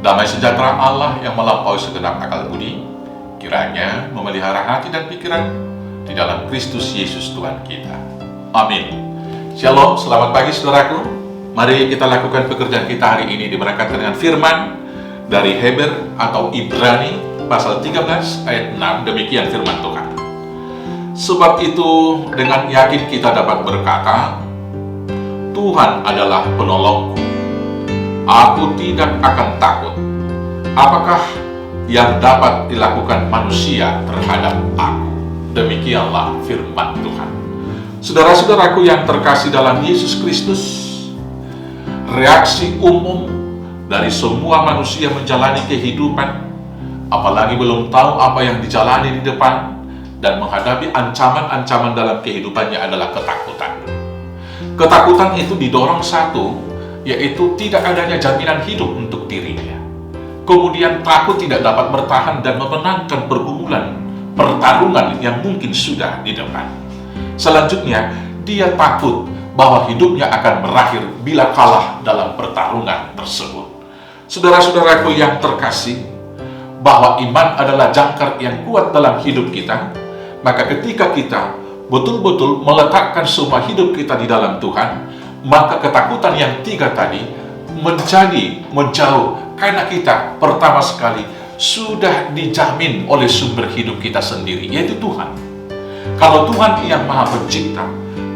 Damai sejahtera Allah yang melampaui segenap akal budi, kiranya memelihara hati dan pikiran di dalam Kristus Yesus Tuhan kita. Amin. Shalom, selamat pagi saudaraku. Mari kita lakukan pekerjaan kita hari ini diberkatkan dengan firman dari Heber atau Ibrani pasal 13 ayat 6. Demikian firman Tuhan. Sebab itu dengan yakin kita dapat berkata, Tuhan adalah penolongku. Aku tidak akan takut. Apakah yang dapat dilakukan manusia terhadap aku? Demikianlah firman Tuhan. Saudara-saudaraku yang terkasih dalam Yesus Kristus, reaksi umum dari semua manusia menjalani kehidupan, apalagi belum tahu apa yang dijalani di depan, dan menghadapi ancaman-ancaman dalam kehidupannya adalah ketakutan. Ketakutan itu didorong satu, yaitu tidak adanya jaminan hidup untuk dirinya. Kemudian takut tidak dapat bertahan dan memenangkan pertarungan yang mungkin sudah di depan. Selanjutnya, dia takut bahwa hidupnya akan berakhir bila kalah dalam pertarungan tersebut. Saudara-saudaraku yang terkasih, bahwa iman adalah jangkar yang kuat dalam hidup kita, maka ketika kita betul-betul meletakkan semua hidup kita di dalam Tuhan, maka ketakutan yang tiga tadi menjadi menjauh, karena kita pertama sekali sudah dijamin oleh sumber hidup kita sendiri, yaitu Tuhan. Kalau Tuhan yang Maha Pencipta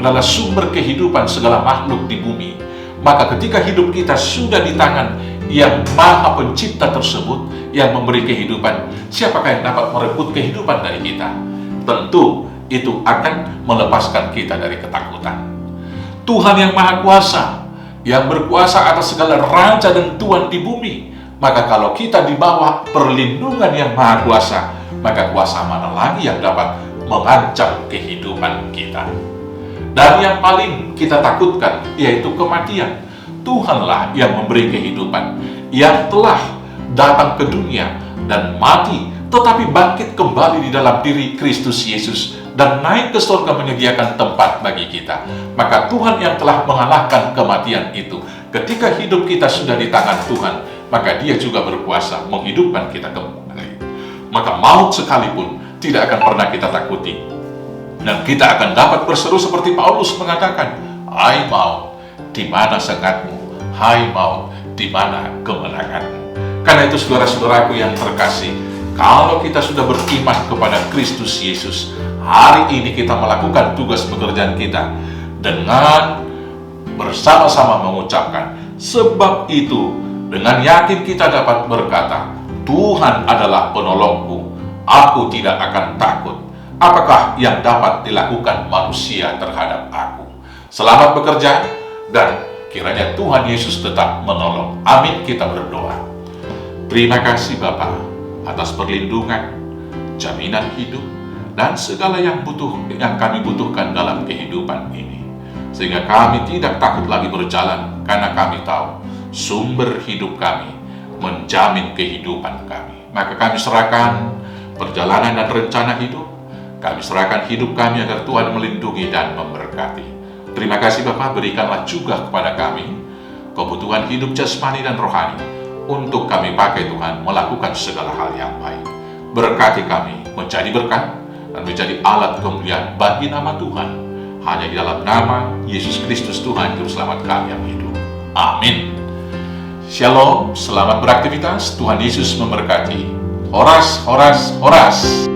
adalah sumber kehidupan segala makhluk di bumi, maka ketika hidup kita sudah di tangan yang Maha Pencipta tersebut yang memberi kehidupan, siapakah yang dapat merebut kehidupan dari kita? Tentu itu akan melepaskan kita dari ketakutan. Tuhan yang Maha Kuasa, yang berkuasa atas segala raja dan tuan di bumi, maka kalau kita di bawah perlindungan yang Maha Kuasa, maka kuasa mana lagi yang dapat mengancam kehidupan kita? Dan yang paling kita takutkan yaitu kematian. Tuhanlah yang memberi kehidupan, yang telah datang ke dunia dan mati, tetapi bangkit kembali di dalam diri Kristus Yesus dan naik ke surga menyediakan tempat bagi kita. Maka Tuhan yang telah mengalahkan kematian itu, ketika hidup kita sudah di tangan Tuhan, maka Dia juga berkuasa menghidupkan kita kembali. Maka maut sekalipun tidak akan pernah kita takuti, dan kita akan dapat berseru seperti Paulus mengatakan, hai maut, di mana sengatmu? Hai maut, di mana kemenanganmu? Karena itu saudara-saudaraku yang terkasih, kalau kita sudah beriman kepada Kristus Yesus, hari ini kita melakukan tugas pekerjaan kita dengan bersama-sama mengucapkan, sebab itu dengan yakin kita dapat berkata, Tuhan adalah penolongku, aku tidak akan takut. Apakah yang dapat dilakukan manusia terhadap aku? Selamat bekerja, dan kiranya Tuhan Yesus tetap menolong. Amin, kita berdoa. Terima kasih Bapa atas perlindungan, jaminan hidup, dan segala yang kami butuhkan dalam kehidupan ini. Sehingga kami tidak takut lagi berjalan, karena kami tahu sumber hidup kami menjamin kehidupan kami. Maka kami serahkan perjalanan dan rencana hidup, kami serahkan hidup kami agar Tuhan melindungi dan memberkati. Terima kasih Bapa, berikanlah juga kepada kami kebutuhan hidup jasmani dan rohani, untuk kami pakai Tuhan melakukan segala hal yang baik. Berkati kami menjadi berkat dan menjadi alat kemuliaan bagi nama Tuhan, hanya di dalam nama Yesus Kristus Tuhan Juru Selamat kami yang hidup. Amin. Shalom, selamat beraktivitas. Tuhan Yesus memberkati. Horas, horas, horas.